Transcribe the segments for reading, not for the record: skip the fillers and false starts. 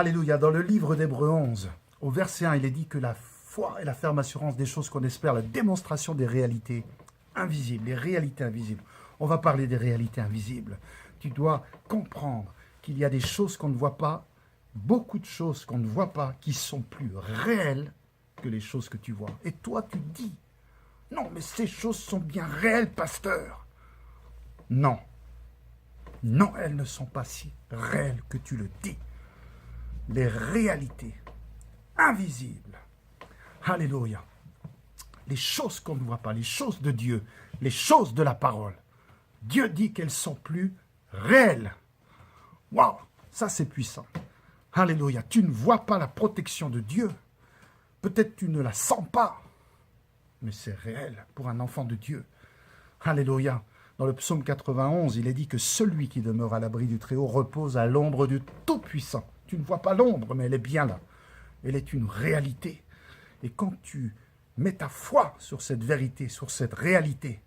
Alléluia. Dans le livre d'Hébreux 11, au verset 1, il est dit que la foi est la ferme assurance des choses qu'on espère, la démonstration des réalités invisibles, les réalités invisibles. On va parler des réalités invisibles. Tu dois comprendre qu'il y a des choses qu'on ne voit pas, beaucoup de choses qu'on ne voit pas, qui sont plus réelles que les choses que tu vois. Et toi, tu dis, non, mais ces choses sont bien réelles, pasteur. Non. Non, elles ne sont pas si réelles que tu le dis. Les réalités invisibles. Alléluia. Les choses qu'on ne voit pas, les choses de Dieu, les choses de la parole. Dieu dit qu'elles sont plus réelles. Waouh, ça c'est puissant. Alléluia. Tu ne vois pas la protection de Dieu. Peut-être tu ne la sens pas, mais c'est réel pour un enfant de Dieu. Alléluia. Dans le psaume 91, il est dit que celui qui demeure à l'abri du Très-Haut repose à l'ombre du Tout-Puissant. Tu ne vois pas l'ombre, mais elle est bien là. Elle est une réalité. Et quand tu mets ta foi sur cette vérité, sur cette réalité,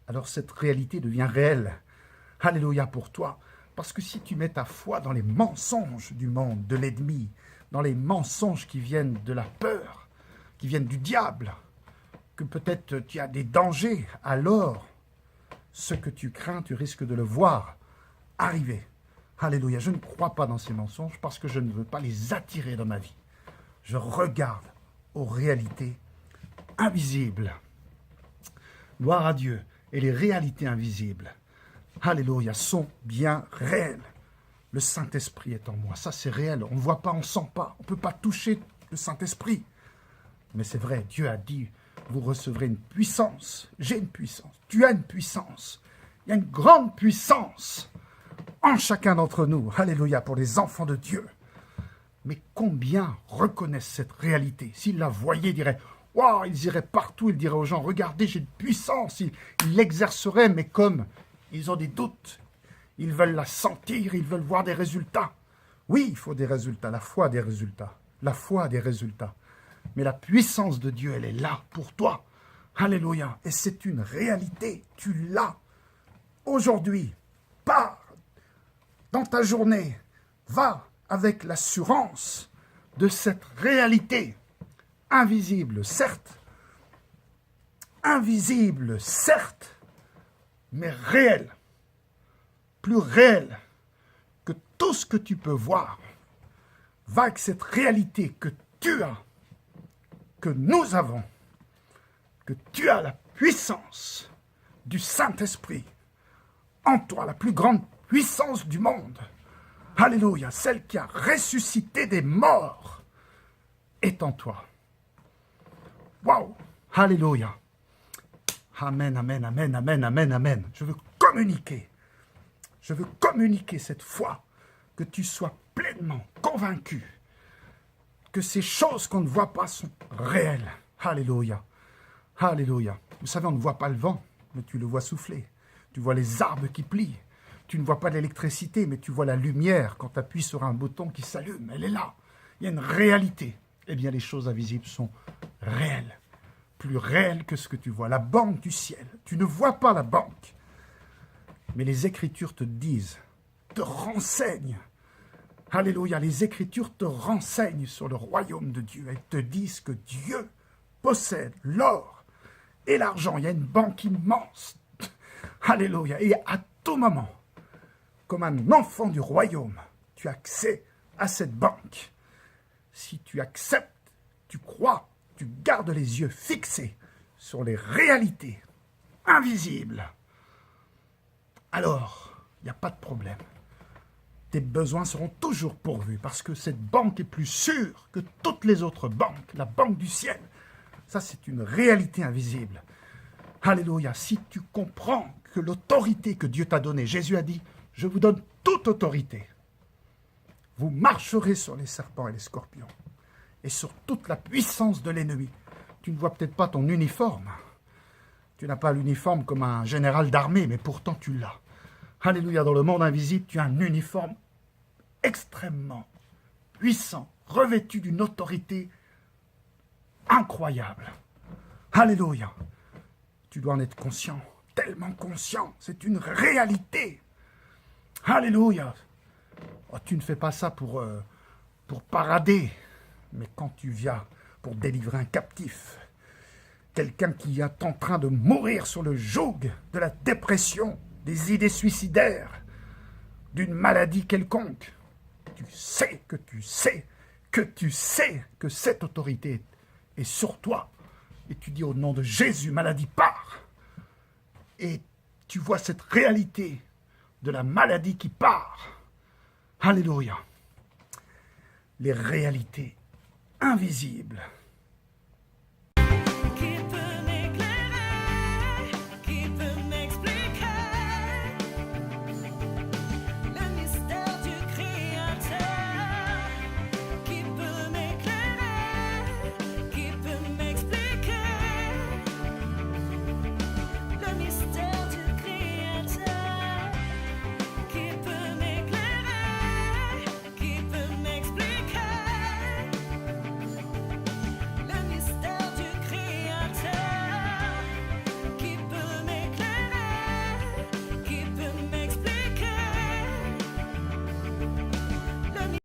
alors cette réalité devient réelle. Alléluia pour toi. Parce que si tu mets ta foi dans les mensonges du monde, de l'ennemi, dans les mensonges qui viennent de la peur, qui viennent du diable, que peut-être tu as des dangers, alors ce que tu crains, tu risques de le voir arriver. Alléluia, je ne crois pas dans ces mensonges parce que je ne veux pas les attirer dans ma vie. Je regarde aux réalités invisibles. Gloire à Dieu. Et les réalités invisibles, alléluia, sont bien réelles. Le Saint-Esprit est en moi. Ça, c'est réel. On ne voit pas, on ne sent pas. On ne peut pas toucher le Saint-Esprit. Mais c'est vrai, Dieu a dit, vous recevrez une puissance. J'ai une puissance. Tu as une puissance. Il y a une grande puissance en chacun d'entre nous. Alléluia, pour les enfants de Dieu. Mais combien reconnaissent cette réalité? S'ils la voyaient, ils diraient, waouh, ils iraient partout, ils diraient aux gens, regardez, j'ai une puissance. Ils l'exerceraient, mais comme ils ont des doutes, ils veulent la sentir, ils veulent voir des résultats. Oui, il faut des résultats, la foi a des résultats. La foi a des résultats. Mais la puissance de Dieu, elle est là pour toi. Alléluia. Et c'est une réalité. Tu l'as. Aujourd'hui, pars dans ta journée. Va avec l'assurance de cette réalité. Invisible, certes. Invisible, certes. Mais réelle. Plus réelle que tout ce que tu peux voir. Va avec cette réalité que tu as, que nous avons, que tu as la puissance du Saint-Esprit en toi, la plus grande puissance du monde. Alléluia, celle qui a ressuscité des morts est en toi. Waouh, alléluia. Amen, amen, amen, amen, amen, amen. Je veux communiquer cette foi, que tu sois pleinement convaincu que ces choses qu'on ne voit pas sont réelles. Alléluia. Alléluia. Vous savez, on ne voit pas le vent, mais tu le vois souffler. Tu vois les arbres qui plient. Tu ne vois pas l'électricité, mais tu vois la lumière quand tu appuies sur un bouton qui s'allume. Elle est là. Il y a une réalité. Eh bien, les choses invisibles sont réelles. Plus réelles que ce que tu vois. La banque du ciel. Tu ne vois pas la banque. Mais les Écritures te disent, te renseignent. Alléluia, les Écritures te renseignent sur le royaume de Dieu. Elles te disent que Dieu possède l'or et l'argent. Il y a une banque immense. Alléluia. Et à tout moment, comme un enfant du royaume, tu as accès à cette banque. Si tu acceptes, tu crois, tu gardes les yeux fixés sur les réalités invisibles, alors il n'y a pas de problème. Tes besoins seront toujours pourvus parce que cette banque est plus sûre que toutes les autres banques, la banque du ciel. Ça, c'est une réalité invisible. Alléluia. Si tu comprends que l'autorité que Dieu t'a donnée, Jésus a dit, je vous donne toute autorité. Vous marcherez sur les serpents et les scorpions et sur toute la puissance de l'ennemi. Tu ne vois peut-être pas ton uniforme. Tu n'as pas l'uniforme comme un général d'armée, mais pourtant tu l'as. Alléluia, dans le monde invisible, tu as un uniforme extrêmement puissant, revêtu d'une autorité incroyable. Alléluia. Tu dois en être conscient, tellement conscient, c'est une réalité. Alléluia. Oh, tu ne fais pas ça pour pour parader, mais quand tu viens pour délivrer un captif, quelqu'un qui est en train de mourir sur le joug de la dépression, des idées suicidaires, d'une maladie quelconque, tu sais que tu sais que tu sais que cette autorité est sur toi. Et tu dis au nom de Jésus, maladie part. Et tu vois cette réalité de la maladie qui part. Alléluia. Les réalités invisibles. Qui peut